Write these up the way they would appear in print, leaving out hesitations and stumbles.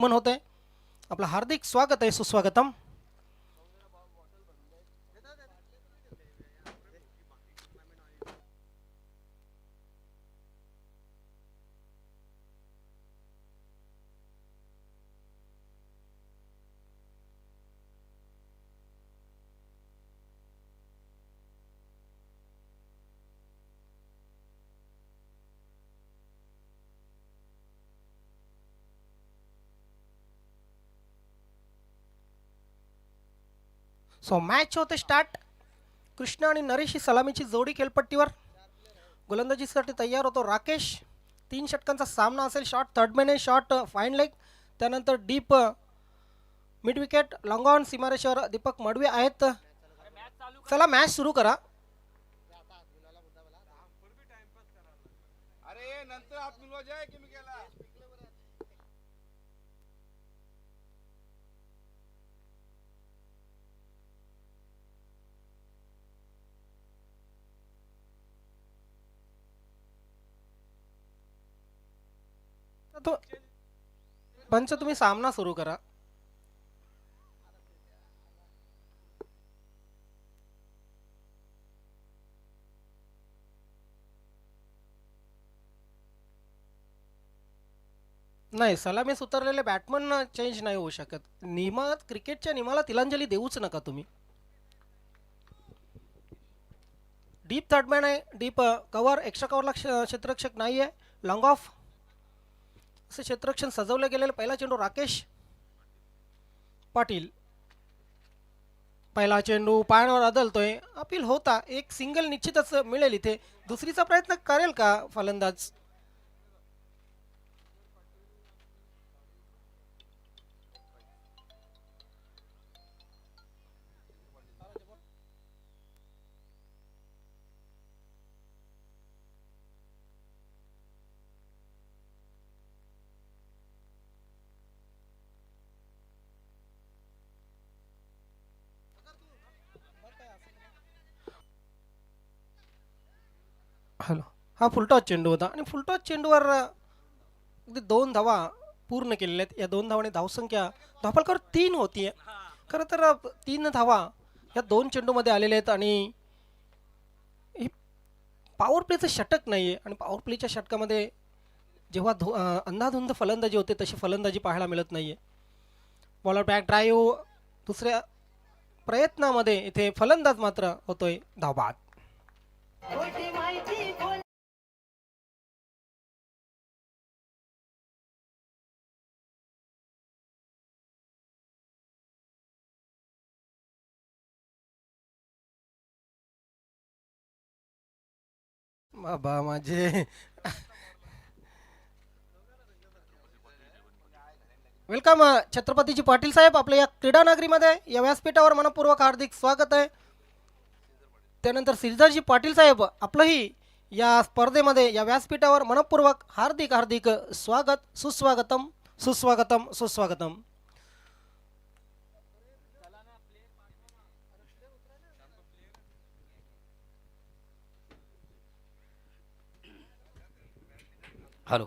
मन होते आपलं हार्दिक स्वागत आहे सुस्वागतम. सो मॅच होते स्टार्ट. कृष्णा आणि नरेश ही सलामीची जोडी खेळपट्टीवर. गोलंदाजीसाठी तयार होतो राकेश. 3 षटकांचा सामना असेल. शॉट थर्ड मॅन आहे, शॉट फाईन लेग, त्यानंतर deep mid wicket long on सीमारेषेवर दीपक मडवी आहेत. चला मॅच सुरू करा. अरे नंतर हात मिळवा जाय की मी गेला. तो पंच तुम्ही सामना सुरू करा. नाही, सलामीस उतरलेले बॅट्समन चेंज नाही होऊ शकत. नियमात, क्रिकेटच्या नियमाला तिलांजली देऊच नका तुम्ही. डीप थर्डमॅन आहे. डीप कव्हर, एक्स्ट्रा कव्हरला क्षेत्ररक्षक नाही आहे. लॉंग ऑफ असे क्षेत्ररक्षण सजवले गेलेले. पहिला चेंडू राकेश पाटील. पहिला चेंडू पायावर अदलतोय. अपील होता. एक सिंगल निश्चितच मिळेल इथे. दुसरीचा प्रयत्न करेल का फलंदाज? हॅलो, हा फुलटॉस चेंडू होता आणि फुलटॉस चेंडूवर अगदी 2 धावा पूर्ण केलेल्या आहेत. या 2 धावाने धावसंख्या धावफलकावर 3 होतीये. खरं तर 3 धावा या 2 चेंडूमध्ये आलेल्या आहेत आणि ही पॉवर प्लेचं षटक नाही आहे. आणि पॉवर प्लेच्या षटकामध्ये जेव्हा अंधाधुंद फलंदाजी होते तशी फलंदाजी पाहायला मिळत नाही आहे. बॉलर बॅक ड्राईव्ह दुसऱ्या प्रयत्नामध्ये इथे फलंदाज मात्र होतोय धावबाद. बाबा माझे वेलकम छत्रपतीजी पाटील साहेब, आपल्या या क्रीडा नगरीमध्ये या व्यासपीठावर मनपूर्वक हार्दिक स्वागत आहे. त्यानंतर श्रीधरजी पाटील साहेब, आपलंही या स्पर्धेमध्ये या व्यासपीठावर मनपूर्वक हार्दिक हार्दिक स्वागत. सुस्वागतम सुस्वागतम सुस्वागतम. हॅलो,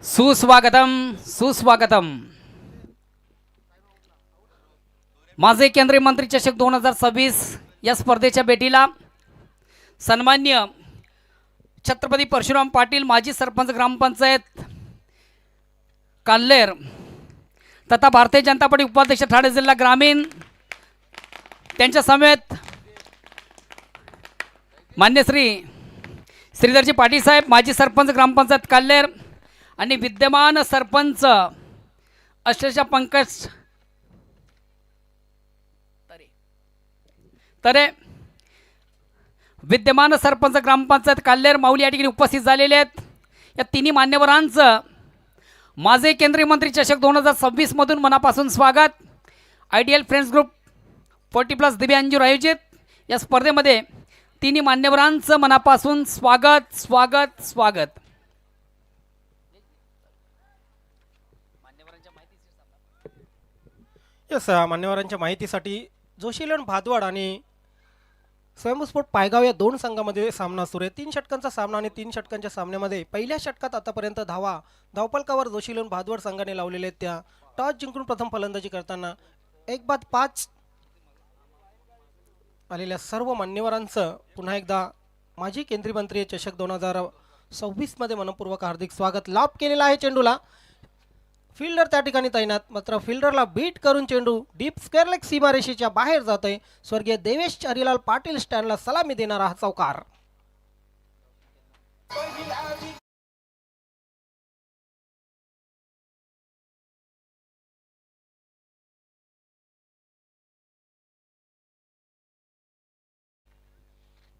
सुस्वागतम सुस्वागतम. माझे केंद्रीय मंत्री चषक 2026 या स्पर्धेच्या भेटीला सन्मान्य छत्रपती परशुराम पाटील, माजी सरपंच ग्रामपंचायत काल्हेर तथा भारतीय जनता पार्टी उपाध्यक्ष ठाणे जिल्हा ग्रामीण, त्यांच्या समेत मान्य श्रीधरजी पाटील साहेब, माजी सरपंच ग्रामपंचायत काल्हेर आणि विद्यमान सरपंच अक्षरशः पंकज तरे, विद्यमान सरपंच ग्रामपंचायत काल्हेर माऊली या ठिकाणी उपस्थित झालेले आहेत. या तिन्ही मान्यवरांचं माझे केंद्रीय मंत्री चषक 2026 मधून मनापासून स्वागत. आयडियल फ्रेंड्स ग्रुप 40+ दिव्यांजूर आयोजित या स्पर्धेमध्ये तिन्ही मान्यवरांचं मनापासून स्वागत स्वागत स्वागत. यस, मान्यवरांच्या माहितीसाठी जोशीलन भादवाड आणि स्वयंस्फोट पायगाव या दोन संघामध्ये सामना सुरू आहे. 3 षटकांचा सामना आणि 3 षटकांच्या सामन्यामध्ये पहिल्या षटकात आतापर्यंत धावपलकावर जोशीलन भादवड संघाने लावलेले आहेत. त्या टॉस जिंकून प्रथम फलंदाजी करताना 1-5 आलेल्या सर्व मान्यवरांचं पुन्हा एकदा माजी केंद्रीय मंत्री चषक 2026 मध्ये मनपूर्वक हार्दिक स्वागत. लॉप केलेला आहे चेंडूला, फिल्डर त्या ठिकाणी तैनात, मात्र फिल्डरला बीट करून चेंडू डीप स्क्वेअर लेग सीमारेषेच्या बाहेर जात आहे. स्वर्गीय देवेश हरिलाल पाटील स्टँडला सलामी देणारा हा चौकार.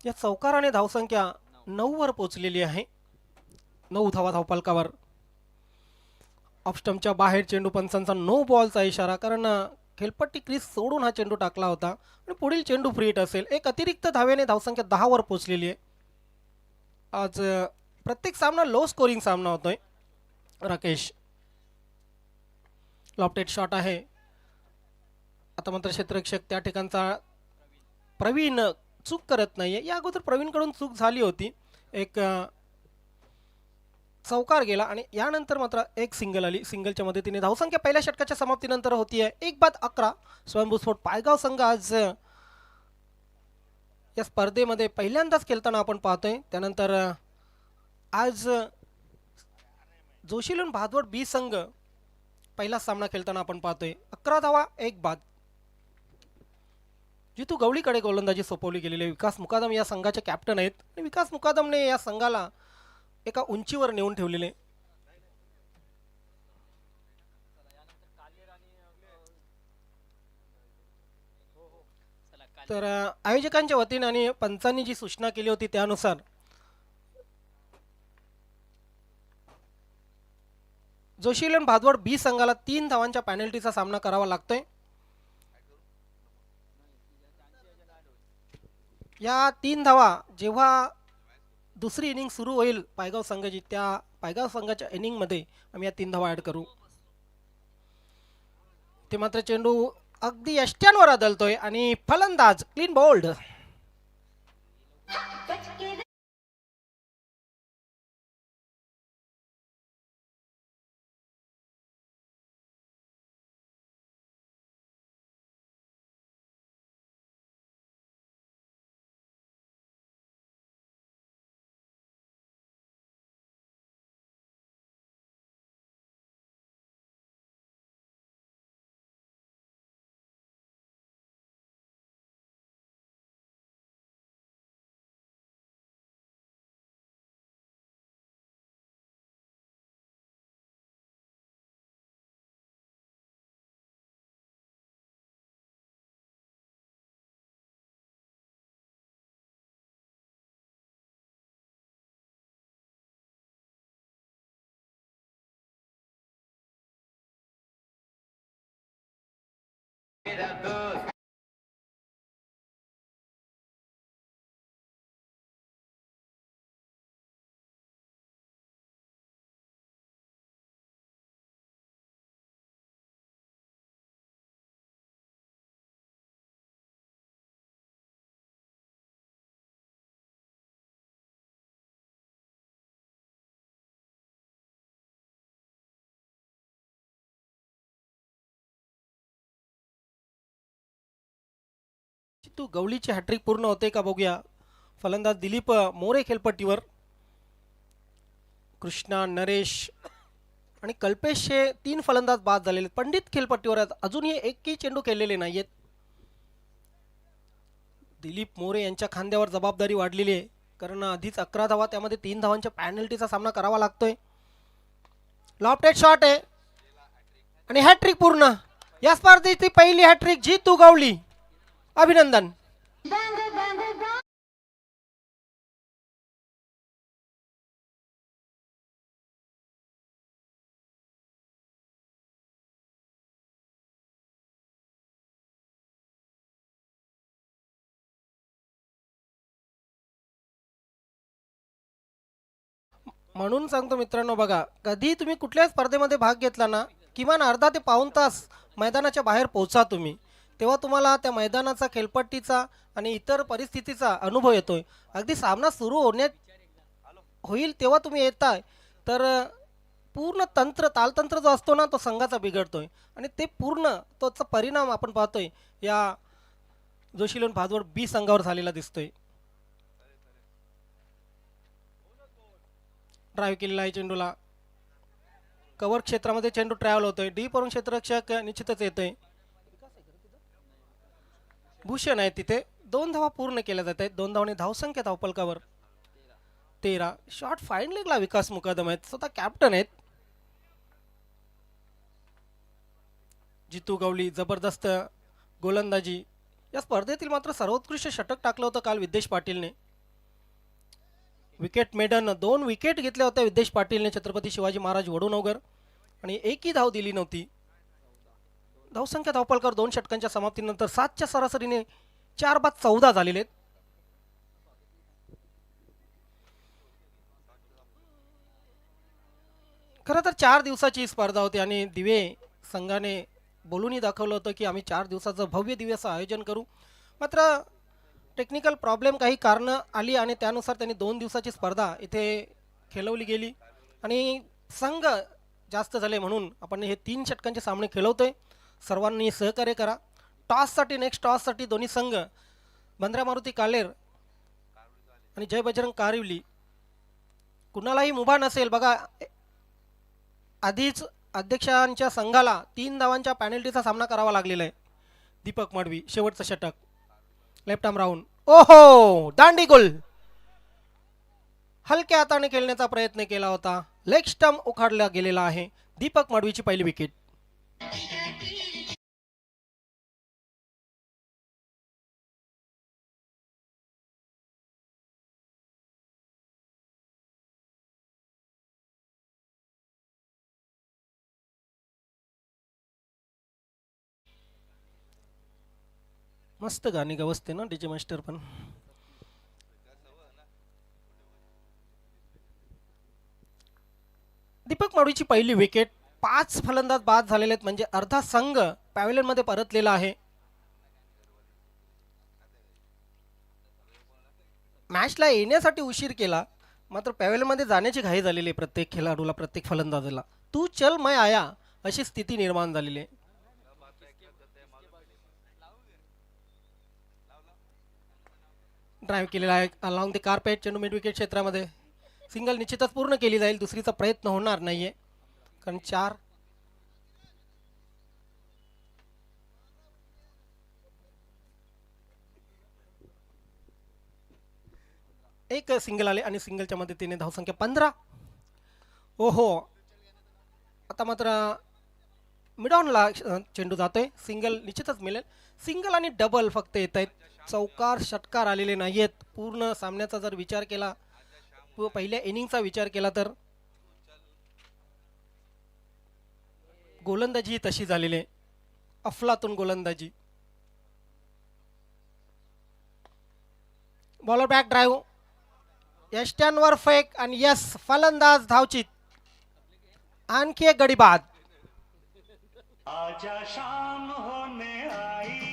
या चौकाराने धावसंख्या 9 वर पोहोचलेली आहे. 9 धावा धावपलकावर. ऑफस्टम्पच्या बाहेर चेंडू, पंचांचा नो बॉलचा इशारा, कारण खेळपट्टी क्रीज सोडून हा चेंडू टाकला होता आणि पुढील चेंडू फ्री हिट असेल. एक अतिरिक्त धावेने धावसंख्या 10 वर पोहोचलेली आहे. आज प्रत्येक सामना लो स्कोरिंग सामना होतोय. राकेश लॉफ्टेड शॉट आहे. आता मात्र क्षेत्ररक्षक त्या ठिकाणचा प्रवीण चूक करत नाहीये. या अगोदर प्रवीणकडून चूक झाली होती, एक चौकार गेला आणि यानंतर मात्र एक सिंगल आली. सिंगलच्या मदतीने धावसंख्या पहिल्या षटकाच्या समाप्तीनंतर होती आहे 1-11. स्वयंभूस्फोट पायगाव संघ आज या स्पर्धेमध्ये पहिल्यांदाच खेळताना आपण पाहतोय. त्यानंतर आज जोशीलन भादवड बी संघ पहिला सामना खेळताना आपण पाहतोय. 11 धावा 1 बाद. जितू गवळीकडे गोलंदाजी सोपवली गेलेली आहे. विकास मुकादम या संघाचे कॅप्टन आहेत आणि विकास मुकादमने या संघाला एका उंचीवर नेऊन ठेवलेले. तर आयोजकांच्या वतीने आणि पंचांनी जी सूचना केली होती त्यानुसार जोशीलन भादवड बी संघाला 3 धावांच्या पॅनल्टीचा सामना करावा लागतोय. या 3 धावा जेव्हा दुसरी इनिंग सुरू होईल पायगाव संघाची, त्या पायगाव संघाच्या इनिंगमध्ये आम्ही या 3 धावा ॲड करू. ते मात्र चेंडू अगदी यष्ट्यांवर आदळतोय आणि फलंदाज क्लीन बोल्ड. तू गवळीची हॅट्रिक पूर्ण होते का बघूया. फलंदाज दिलीप मोरे खेळपट्टीवर. कृष्णा, नरेश आणि कल्पेश हे 3 फलंदाज बाद झालेले. पंडित खेळपट्टीवर आहेत, अजूनही एकही चेंडू खेळलेले नाहीयेत. दिलीप मोरे यांच्या खांद्यावर जबाबदारी वाढलेली आहे, कारण आधीच 11 धावा, त्यामध्ये 3 धावांच्या पॅनल्टीचा सामना करावा लागतोय. लॉफ्टेड शॉट आहे आणि हॅट्रिक पूर्ण. या स्पर्धेची पहिली हॅट्रिक जितू गवळी, अभिनंदन. म्हणून सांगतो मित्रांनो, बघा, कधी तुम्ही कुठल्या स्पर्धेमध्ये भाग घेतला ना, किमान अर्धा ते पाऊण तास मैदानाच्या बाहेर पोहोचा तुम्ही. तेव्हा तुम्हाला त्या मैदानाचा, खेळपट्टीचा आणि इतर परिस्थितीचा अनुभव येतोय. अगदी सामना सुरू होईल तेव्हा तुम्ही येताय तर पूर्ण तालतंत्र जो असतो ना तो संघाचा बिघडतोय आणि ते पूर्ण तोचा परिणाम आपण पाहतोय या जोशीलोन भादवड बी संघावर झालेला दिसतोय. ड्राईव्ह केलेला आहे चेंडूला, कव्हर क्षेत्रामध्ये चेंडू ट्रॅव्हल होतोय, डीप वरून क्षेत्ररक्षक निश्चितच येतोय. भूषण आहे तिथे. 2 धावा पूर्ण केल्या जात आहेत. 2 धावांनी धावसंख्या धावपलकावर 13. शॉट फाईन लेगला विकास मुकादम आहेत, स्वतः कॅप्टन आहेत. जितू गवळी जबरदस्त गोलंदाजी. या स्पर्धेतील मात्र सर्वोत्कृष्ट षटक टाकलं होतं काल विद्येश पाटीलने. विकेट मेडन 2 विकेट घेतल्या होत्या विद्येश पाटीलने छत्रपती शिवाजी महाराज वडूनगर आणि एकही धाव दिली नव्हती. धावसंख्या धावपलकर 2 षटकांच्या समाप्तीनंतर 7च्या सरासरीने 4/14 झालेले आहेत. खरं तर 4 दिवसाची स्पर्धा होती आणि दिवे संघाने बोलूनही दाखवलं होतं की आम्ही 4 दिवसाचं भव्य दिव्याचं आयोजन करू. मात्र टेक्निकल प्रॉब्लेम काही कारणं आली आणि त्यानुसार त्यांनी 2 दिवसाची स्पर्धा इथे खेळवली गेली आणि संघ जास्त झाले म्हणून आपण हे 3 षटकांचे सामने खेळवतोय. सर्वांनी सहकार्य करा. नेक्स्ट टॉससाठी दोन्ही संघ बंद्रा मारुती कालेर आणि जय बजरंग कारिवली कुणालाही मुभा नसेल. बघा आधीच अध्यक्षांच्या संघाला 3 धावांच्या पॅनल्टीचा सामना करावा लागलेला आहे. दीपक मडवी शेवटचं षटक, लेफ्ट आर्म राऊंड, ओहो दांडी गोल. हलक्या हाताने खेळण्याचा प्रयत्न केला होता, लेग स्टंप उखाडला गेलेला आहे. दीपक मडवीची पहिली विकेट. मस्त गाणी गवसते ना डीजे मास्टर पण. दीपक मडवीची पहिली विकेट. 5 फलंदाज बाद झालेले आहेत म्हणजे अर्धा संघ पॅव्हलियन मध्ये परतलेला आहे. मॅचला येण्यासाठी उशीर केला मात्र पॅव्हलियन मध्ये जाण्याची घाई झालेली आहे प्रत्येक खेळाडूला, प्रत्येक फलंदाजाला. तू चल मैं आया अशी स्थिती निर्माण झालेली आहे. ड्राईव्ह केलेला आहे अलॉंग द कार्पेट. चेंडू मिड विकेट क्षेत्रामध्ये सिंगल निश्चितच पूर्ण केली जाईल. दुसरीचा प्रयत्न होणार नाहीये कारण 4 एक सिंगल आले आणि सिंगलच्या मदतीने धावसंख्या 15. ओहो आता मात्र मिडॉनला चेंडू जातोय. सिंगल निश्चितच मिळेल. सिंगल आणि डबल फक्त येत आहेत, चौकार षटकार आलेले नाही आहेत. पूर्ण सामन्याचा जर विचार केला, पहिल्या इनिंगचा विचार केला तर गोलंदाजी तशी झालेली आहे, अफलातून गोलंदाजी. बॉलर बॅक ड्राईव्ह, यष्ट्यांवर फेक आणि यस फलंदाज धावचित. आणखी एक गडी बाद. आजा शाम होने आई.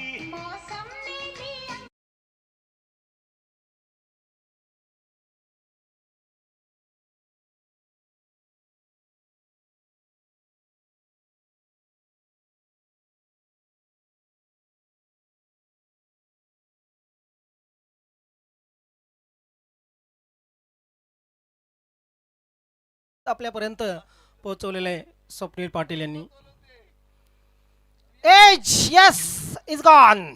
आपल्यापर्यंत पोहोचवलेलं आहे स्वप्नील पाटील यांनी. As yes is gone.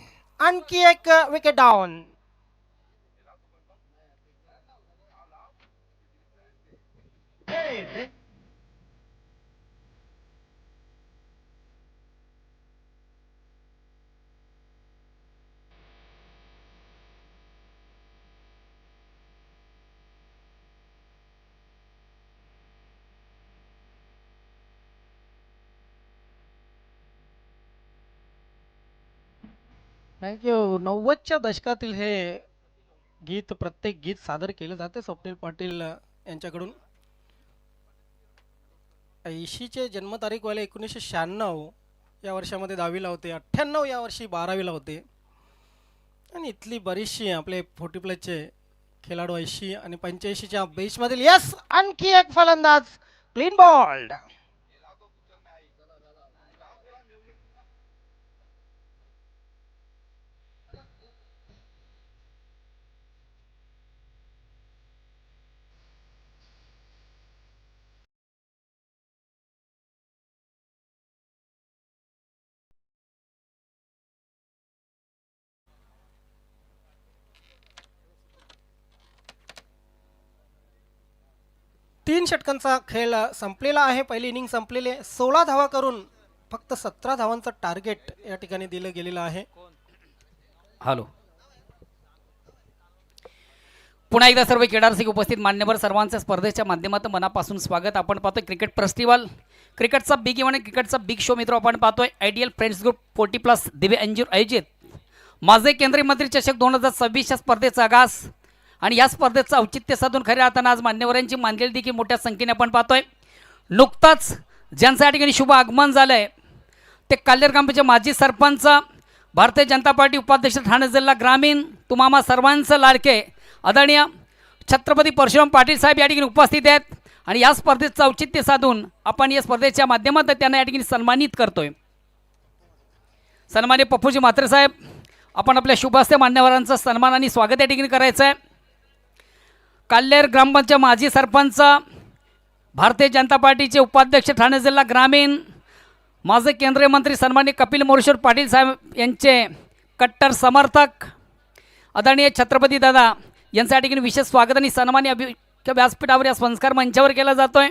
आणखी एक विकेट डाऊन. थँक्यू. 90च्या दशकातील हे गीत, प्रत्येक गीत सादर केलं जाते स्वप्नील पाटील यांच्याकडून. 80चे जन्मतारीख वाले 1996 या वर्षामध्ये 10वीला होते, 98 या वर्षी 12वीला होते. आणि इथली बरीचशी आपले 40+ खेळाडू 80 आणि 85च्या बेसमधील. यस, आणखी एक फलंदाज क्लीन बॉल्ड. तीन षटकांचा खेळ संपलेला आहे. पहिली इनिंग संपलेली आहे. 16 धावा करून फक्त 17 धावांचं टार्गेट या ठिकाणी दिलं गेलेलं आहे. हॅलो, पुन्हा एकदा सर्व क्रीडारसिक उपस्थित मान्यवर सर्वांचं स्पर्धेच्या माध्यमातून मनापासून स्वागत. आपण पाहतोय क्रिकेट फेस्टिवल, क्रिकेटचा बिग इव्हेंट, क्रिकेटचा बिग शो. मित्र आपण पाहतोय ideal friends group 40+ Divya Anjur आयोजित माझे केंद्रीय मंत्री चषक 2026च्या स्पर्धेचा आगास आणि या स्पर्धेचं औचित्य साधून खऱ्या अर्थानं आज मान्यवरांची मानलेली देखील मोठ्या संख्येने आपण पाहतोय. नुकताच ज्यांचं या ठिकाणी शुभ आगमन झालंय ते काल्हेर ग्रामपंचायत माजी सरपंच, भारतीय जनता पार्टी उपाध्यक्ष, ठाणे जिल्हा ग्रामीण, तुम्हा सर्वांचं लाडके आदरणीय छत्रपती परशुराम पाटील साहेब या ठिकाणी उपस्थित आहेत. आणि या स्पर्धेचं औचित्य साधून आपण या स्पर्धेच्या माध्यमातून त्यांना या ठिकाणी सन्मानित करतोय. सन्मान्य पप्पूजी म्हात्रे साहेब, आपण आपल्या शुभ हस्ते मान्यवरांचं सन्मान आणि स्वागत या ठिकाणी करायचं आहे. काल्हेर ग्रामपंचायत माजी सरपंच, भारतीय जनता पार्टीचे उपाध्यक्ष, ठाणे जिल्हा ग्रामीण, माझे केंद्रीय मंत्री सन्मान्य कपिल मोरेश्वर पाटील साहेब यांचे कट्टर समर्थक आदरणीय छत्रपती दादा यांचं या ठिकाणी विशेष स्वागत आणि सन्मान या व्यासपीठावर या संस्कार मंचावर केला जातोय.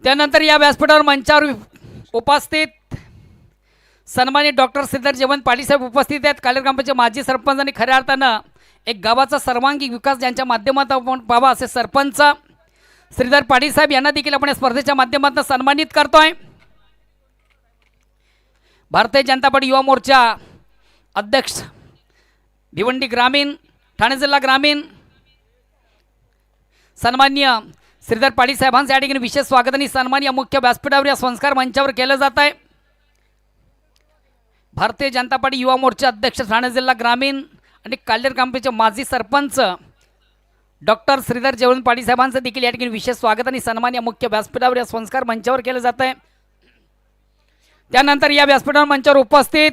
त्यानंतर या व्यासपीठावर मंचावर उपस्थित सन्मानित डॉक्टर श्रीधर जयवंत पाटील साहेब उपस्थित आहेत. काल्हेर ग्रामपंचायत माजी सरपंच आणि खऱ्या अर्थानं एक गावाचा सर्वांगीण विकास ज्यांच्या माध्यमातून आपण पाहावा असे सरपंच श्रीधर पाटील साहेब यांना देखील आपण या स्पर्धेच्या माध्यमातून सन्मानित करतोय. भारतीय जनता पार्टी युवा मोर्चा अध्यक्ष, भिवंडी ग्रामीण, ठाणे जिल्हा ग्रामीण, सन्मान्य श्रीधर पाटील साहेबांचं या ठिकाणी विशेष स्वागत आणि सन्मान या मुख्य व्यासपीठावर या संस्कार मंचावर केलं जात आहे. भारतीय जनता पार्टी युवा मोर्चा अध्यक्ष, ठाणे जिल्हा ग्रामीण आणि काल्हेर ग्रामपंचायत माजी सरपंच डॉक्टर श्रीधर जयवंत पाटील साहेबांचं देखील या ठिकाणी विशेष स्वागत आणि सन्मान या मुख्य व्यासपीठावर या संस्कार मंचावर केलं जात आहे. त्यानंतर या व्यासपीठावर मंचावर उपस्थित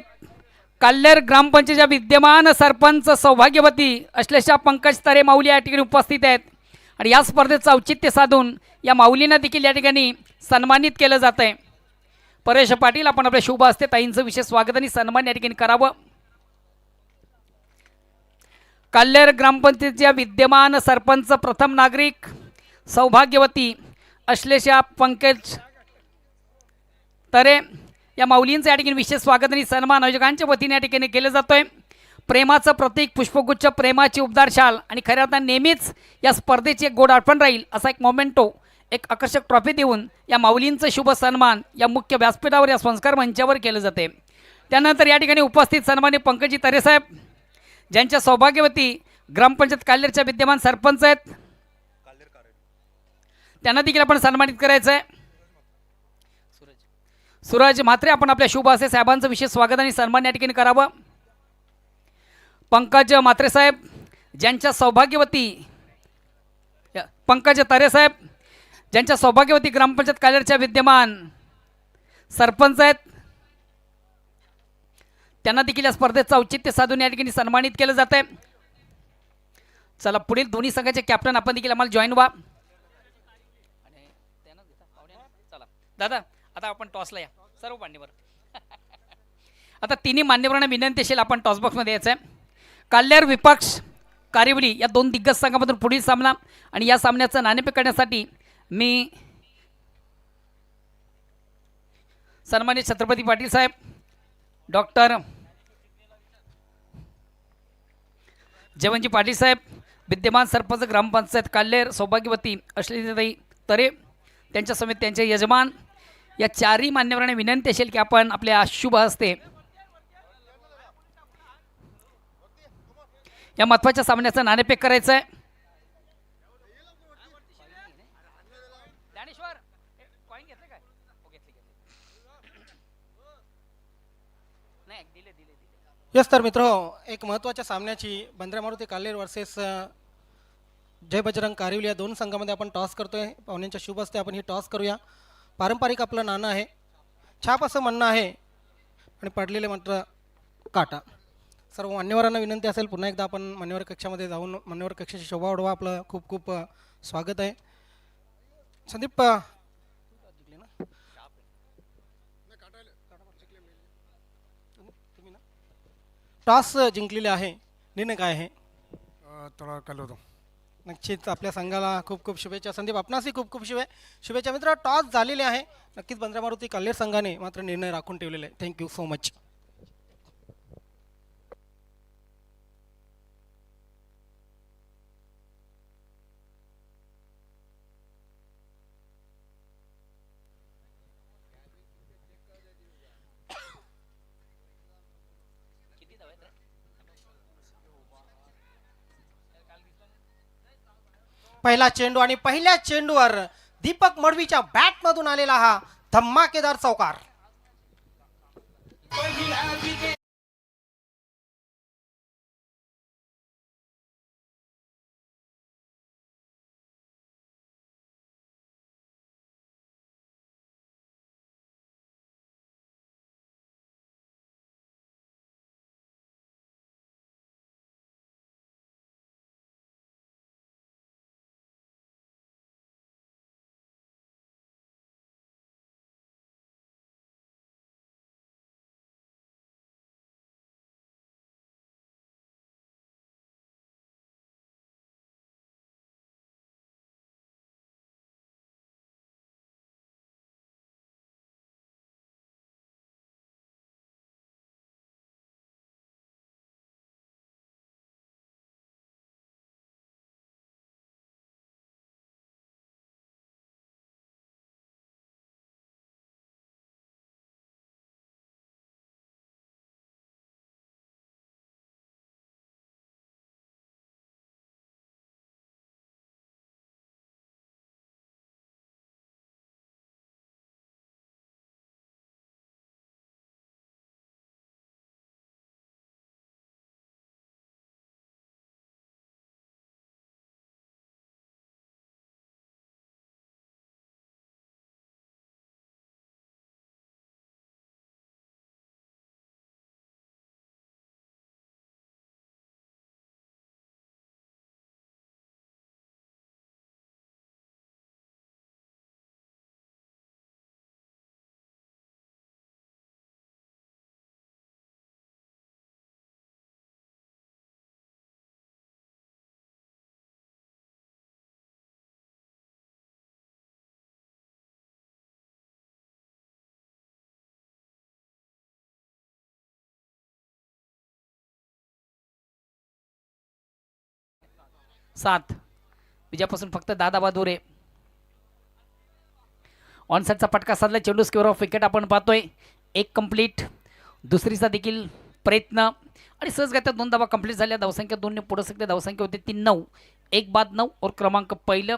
काल्हेर ग्रामपंचायतच्या विद्यमान सरपंच सौभाग्यवती अश्लेषा पंकज तरे माऊली या ठिकाणी उपस्थित आहेत. आणि या स्पर्धेचं औचित्य साधून या माऊलींना देखील या ठिकाणी सन्मानित केलं जात आहे. परेश पाटील, आपण आपल्या शुभ हस्ते ताईंचं विशेष स्वागत आणि सन्मान या ठिकाणी करावं. काल्हेर ग्रामपंचायतीच्या विद्यमान सरपंच प्रथम नागरिक सौभाग्यवती अश्लेषा पंकज तरे या माऊलींचं या ठिकाणी विशेष स्वागत आणि सन्मान आयोजकांच्या वतीने या ठिकाणी केलं जातोय. प्रेमाचं प्रतीक पुष्पगुच्छ, प्रेमाची उबदार शाल आणि खऱ्या अर्थाने नेहमीच या स्पर्धेची एक गोड आठवण राहील असा एक मोमेंटो, एक आकर्षक ट्रॉफी देऊन या माऊलींचं शुभ सन्मान या मुख्य व्यासपीठावर या संस्कार मंचावर केलं जाते. त्यानंतर या ठिकाणी उपस्थित सन्मान्य पंकजी तरे साहेब ज्यांच्या सौभाग्यवती ग्रामपंचायत काल्हेरच्या विद्यमान सरपंच आहेत, त्यांना देखील आपण सन्मानित करायचं आहे. सूरज म्हात्रे, आपण आपल्या शुभ हस्ते साहेबांचं विशेष स्वागत आणि सन्मान या ठिकाणी करावं. पंकज म्हात्रे साहेब ज्यांच्या सौभाग्यवती पंकज तरे साहेब ज्यांच्या सौभाग्यवती ग्रामपंचायत काल्हेरच्या विद्यमान सरपंच आहेत, त्यांना देखील या स्पर्धेचं औचित्य साधून या ठिकाणी सन्मानित केलं जात आहे. चला, पुढील दोन्ही संघाचे कॅप्टन आपण देखील आम्हाला जॉईन व्हा. चला दादा, आता आपण टॉसला या सर्व मान्यवर. आता तिन्ही मान्यवरांना विनंती असेल आपण टॉस बॉक्समध्ये यायचं आहे. काल्हेर विपक्ष कारिवली या दोन दिग्गज संघामधून पुढील सामना आणि या सामन्याचं नाणेफेक करण्यासाठी मी सन्मानित छत्रपती पाटील साहेब, डॉक्टर जयवंतजी पाटील साहेब, विद्यमान सरपंच ग्रामपंचायत काल्हेर, सौभाग्यवती अश्लीताई तरे, त्यांच्या समेत त्यांचे यजमान, या चारही मान्यवरांना विनंती असेल की आपण आपल्या शुभ हस्ते या महत्त्वाच्या सामन्याचं नाणेफेक करायचं आहे. यस तर मित्र, एक महत्त्वाच्या सामन्याची बंद्रा मारुती काल्हेर वर्सेस जय बजरंग कारिवली या दोन संघामध्ये आपण टॉस करतोय. पाहुण्यांच्या शुभ हस्ते आपण ही टॉस करूया. पारंपरिक आपलं नाणं आहे, छाप असं म्हणणं आहे आणि पडलेले मात्र काटा. सर्व मान्यवरांना विनंती असेल पुन्हा एकदा आपण मान्यवर कक्षामध्ये जाऊन मान्यवर कक्षाची शोभा वाढवा. आपलं खूप खूप स्वागत आहे. संदीप टॉस जिंकलेले आहे, निर्णय काय आहे? थोड़ा कल होता नक्कीच आपल्या संघाला खूप खूप शुभेच्छा. संदीप आपणासही खूप खूप शुभेच्छा. मित्र, टॉस झालेले आहे. नक्कीच बंद्रा मारुती काल्हेर संघाने मात्र निर्णय राखून ठेवलेला आहे. Thank you so much. पहिला चेंडू आणि पहिल्या चेंडूवर दीपक मडवीच्या बॅट मधून आलेला हा धमाकेदार चौकार. सात विजयापासून फक्त दादा दूर ऑनसाईडचा फटका साधला. चेंडू स्क्वेअर ऑफ विकेट आपण पाहतोय. एक कंप्लीट, दुसरीचा देखील प्रयत्न आणि सहजगत्या 2 धावा कंप्लीट झाल्या. धावसंख्या 2 ने पुढे सकते. धावसंख्या होते 3-9, 1 बाद 9 और क्रमांक पहिलं.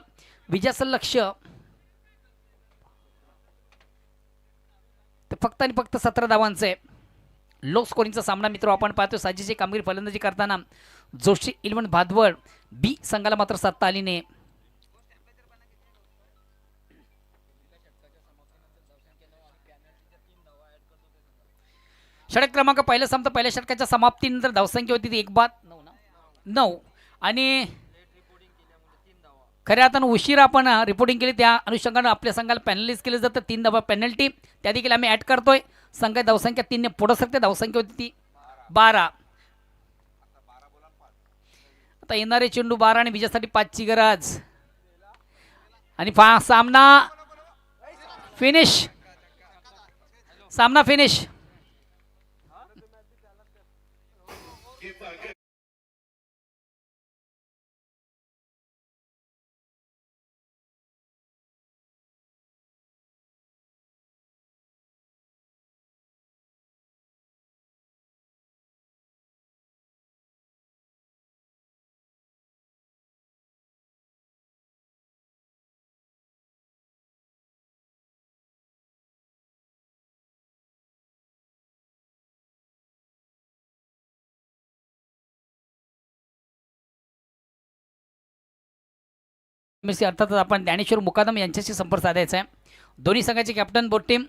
विजयाचं लक्ष ते फक्त आणि फक्त 17 धावांचं आहे. लो स्कोरिंगचा सामना मित्र आपण पाहतो. साजेची कामगिरी फलंदाजी करताना जोशी 11 भादवड बी संघाला मात्र सत्ता आली नाही. षटक क्रमांक पहिलं संपतं. पहिल्या षटकाच्या समाप्तीनंतर धावसंख्या होती ती 1 बाद 9 आणि खऱ्या अर्थानं उशीर आपण रिपोर्टिंग केली. त्या अनुषंगानं आपल्या संघाला पॅनलिस्ट केलं जातं. 3 धावा पेनल्टी त्या देखील आम्ही ॲड करतोय. संघ धावसंख्या 3 ने पुढे सकते. धावसंख्या होती ती 12. आता येणारे चेंडू 12 आणि विजयासाठी 5 ची गरज आणि सामना फिनिश. सामना फिनिश. मिस अर्थातच आपण ज्ञानेश्वर मुकादम यांच्याशी संपर्क साधायचा आहे. दोन्ही संघाचे कॅप्टन बोट टीम